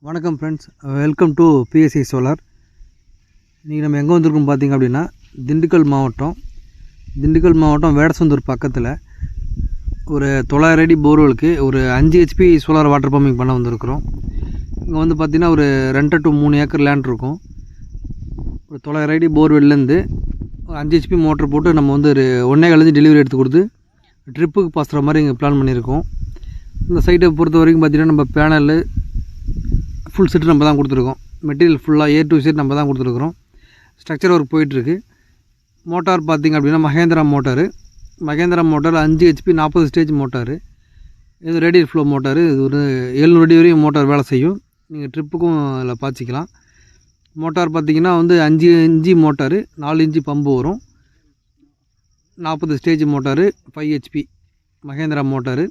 வணக்கம் friends, welcome to BSc solar. இன்றைக்கி நம்ம எங்கே வந்திருக்கோம் பார்த்திங்க அப்படின்னா திண்டுக்கல் மாவட்டம் வேடசந்தூர் பக்கத்தில் ஒரு 900 அடி போர்வெலுக்கு ஒரு 5 HP சோலார் வாட்டர் பம்பிங் பண்ண வந்திருக்கிறோம். இங்கே வந்து பார்த்திங்கன்னா ஒரு 2 to 3 ஏக்கர் லேண்ட் இருக்கும். ஒரு 900 அடி போர்வெல்லேருந்து 5 HP மோட்டர் போட்டு நம்ம வந்து ஒரு 1.25 டெலிவரி எடுத்து கொடுத்து ட்ரிப்புக்கு பாசுகிற மாதிரி இங்கே பிளான் பண்ணியிருக்கோம். இந்த சைட்டை பொறுத்த வரைக்கும் பார்த்திங்கன்னா நம்ம பேனல் ஃபுல் செட்டு நம்ம தான் கொடுத்துருக்கோம். மெட்டீரியல் ஃபுல்லாக A to Z நம்ம தான் கொடுத்துருக்குறோம். ஸ்ட்ரக்சர் ஒர்க் போயிட்டுருக்கு. மோட்டார் பார்த்திங்க அப்படின்னா Mahindra motor 5 HP 40 stage motor. இது ரேடியல் ஃப்ளோ மோட்டார். இது ஒரு 700 அடி வரையும் மோட்டார் வேலை செய்யும். நீங்கள் ட்ரிப்புக்கும் அதில் பாய்ச்சிக்கலாம். மோட்டார் பார்த்திங்கன்னா வந்து 5 இன்ச்சி மோட்டார், 4 இன்ச்சி பம்பு வரும். 40 stage motor, 5 HP Mahindra motor.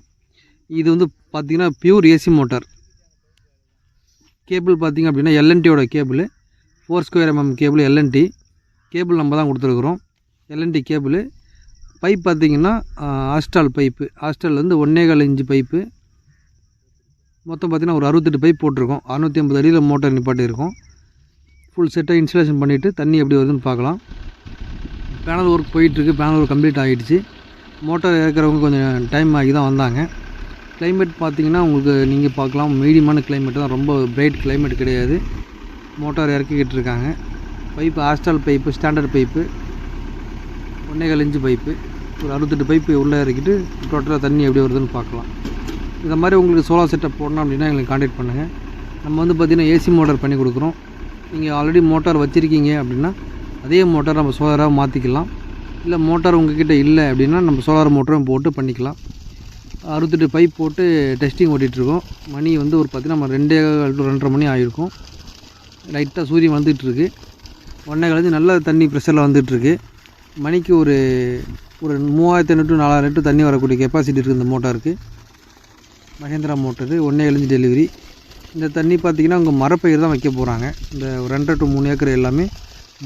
இது வந்து பார்த்திங்கன்னா பியூர் AC மோட்டார். கேபிள் பார்த்திங்க அப்படின்னா LNTயோட cable 4² mm cable LNT cable நம்ம தான் கொடுத்துருக்குறோம். LNT cable. பைப் பார்த்திங்கன்னா ஆஸ்டால் பைப்பு. ஆஸ்டால் வந்து 1.25 இன்ச்சு பைப்பு. மொத்தம் பார்த்திங்கன்னா ஒரு 68 பைப் போட்டிருக்கோம். 650 அடியில் மோட்டார் நிப்பாட்டி இருக்கும். ஃபுல் செட்டை இன்ஸ்டலேஷன் பண்ணிவிட்டு தண்ணி எப்படி வருதுன்னு பார்க்கலாம். பேனல் ஒர்க் போயிட்டுருக்கு. பேனல் ஒர்க் கம்ப்ளீட் ஆகிடுச்சு. மோட்டார் இறக்குறவங்க கொஞ்சம் டைம் ஆகி தான் வந்தாங்க. கிளைமேட் பார்த்திங்கன்னா உங்களுக்கு நீங்கள் பார்க்கலாம், மீடியமான கிளைமேட் தான், ரொம்ப பிரைட் கிளைமேட் கிடையாது. மோட்டார் இறக்கிக்கிட்டு இருக்காங்க. பைப்பு ஆஸ்டால் pipe, standard pipe, 1.25 inch pipe, ஒரு 68 பைப்பு உள்ளே இறக்கிட்டு டோட்டலாக தண்ணி எப்படி வருதுன்னு பார்க்கலாம். இந்த மாதிரி உங்களுக்கு சோலார் செட்டப் போடணும் அப்படின்னா எங்களுக்கு கான்டாக்ட் பண்ணுங்கள். நம்ம வந்து பார்த்திங்கன்னா AC மோட்டார் பண்ணி கொடுக்குறோம். நீங்கள் ஆல்ரெடி மோட்டார் வச்சுருக்கீங்க அப்படின்னா அதே மோட்டார் நம்ம சோலாராக மாற்றிக்கலாம். இல்லை மோட்டார் உங்கள்கிட்ட இல்லை அப்படின்னா நம்ம சோலார் மோட்டரும் போட்டு பண்ணிக்கலாம். 68 பைப் போட்டு டெஸ்டிங் ஓட்டிகிட்ருக்கோம். மணி வந்து ஒரு பார்த்திங்கன்னா நம்ம 2 to 2:30 மணி ஆகிருக்கும். லைட்டாக சூரியன் வந்துட்டுருக்கு. 1.25 நல்ல தண்ணி ப்ரெஷரில் வந்துட்டுருக்கு. மணிக்கு ஒரு 3500 to 4000 லிட்டர் தண்ணி வரக்கூடிய கெப்பாசிட்டி இருக்குது இந்த மோட்டாருக்கு. Mahindra motor 1.25 delivery. இந்த தண்ணி பார்த்திங்கன்னா உங்கள் மரப்பயிர் தான் வைக்க போகிறாங்க. இந்த 2 to 3 ஏக்கர் எல்லாமே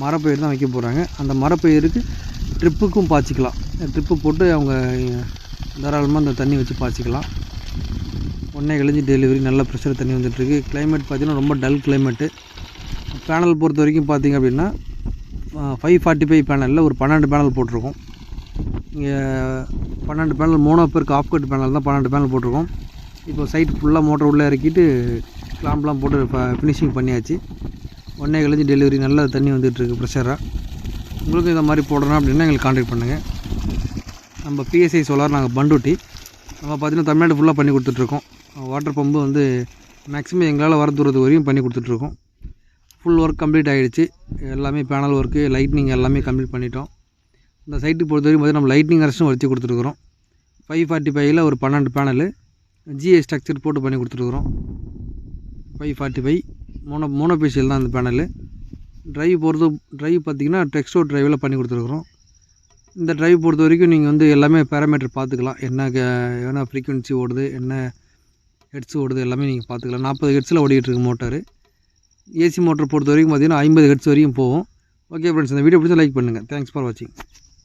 மரப்பயிர் தான் வைக்க போகிறாங்க. அந்த மரப்பயிருக்கு ட்ரிப்புக்கும் பாய்ச்சிக்கலாம். ட்ரிப்பு போட்டு அவங்க தாராளமாக அந்த தண்ணி வச்சு பாய்ச்சிக்கலாம். 1.25 டெலிவரி. நல்ல ப்ரெஷர் தண்ணி வந்துட்டுருக்கு. கிளைமேட் பார்த்திங்கன்னா ரொம்ப டல் கிளைமேட்டு. பேனல் பொறுத்த வரைக்கும் பார்த்திங்க அப்படின்னா 545 பேனலில் ஒரு 12 பேனல் போட்டிருக்கோம். இங்கே 12 panel monoblock off cut panel தான் 12 பேனல் போட்டிருக்கோம். இப்போ சைட் ஃபுல்லாக மோட்டர் உள்ளே இறக்கிட்டு கிளாம்ப்லாம் போட்டு ஃபினிஷிங் பண்ணியாச்சு. 1.25 டெலிவரி. நல்ல தண்ணி வந்துட்டுருக்கு ப்ரெஷராக. உங்களுக்கு இந்த மாதிரி போடணும் அப்படின்னா எங்களுக்கு கான்டாக்ட் பண்ணுங்கள். நம்ம பிஎஸ்ஐ சோலார், நாங்கள் பண்டூட்டி. நம்ம பார்த்திங்கன்னா தமிழ்நாடு ஃபுல்லாக பண்ணி கொடுத்துட்ருக்கோம். வாட்டர் பம்பு வந்து மேக்ஸிமம் எங்களால் வர தூரத்து வரையும் பண்ணி கொடுத்துட்ருக்கோம். ஃபுல் ஒர்க் கம்ப்ளீட் ஆகிடுச்சு. எல்லாமே பேனல் ஒர்க்கு, லைட்னிங் எல்லாமே கம்ப்ளீட் பண்ணிட்டோம். இந்த சைட்டுக்கு பொறுத்த வரைக்கும் பார்த்திங்கன்னா நம்ம லைட்னிங் அரசும் வச்சு கொடுத்துருக்குறோம். 545 ஒரு 12 பேனலு GI ஸ்ட்ரக்சர் போட்டு பண்ணி கொடுத்துருக்குறோம். 545 மோனோபேஷியல் தான் இந்த பேனலு. ட்ரைவ் பார்த்திங்கன்னா டெக்ஸ்டோ ட்ரைவில் பண்ணி கொடுத்துருக்குறோம். இந்த ட்ரைவ் பொறுத்த வரைக்கும் நீங்கள் வந்து எல்லாமே பேராமீட்டர் பார்த்துக்கலாம். என்ன ஃப்ரீக்வன்சி ஓடுது, என்ன ஹெட்ஸ் ஓடுது, எல்லாமே நீங்கள் பார்த்துக்கலாம். 40 ஹெட்ஸில் ஓடிட்டுருக்கு மோட்டார். AC மோட்டர் பொறுத்த வரைக்கும் பார்த்திங்கன்னா 50 ஹெட்ஸ் வரையும் போகும். ஓகே ஃப்ரெண்ட்ஸ், இந்த வீடியோ பிடிச்சா லைக் பண்ணுங்கள். தேங்க்ஸ் ஃபார் வாட்சிங்.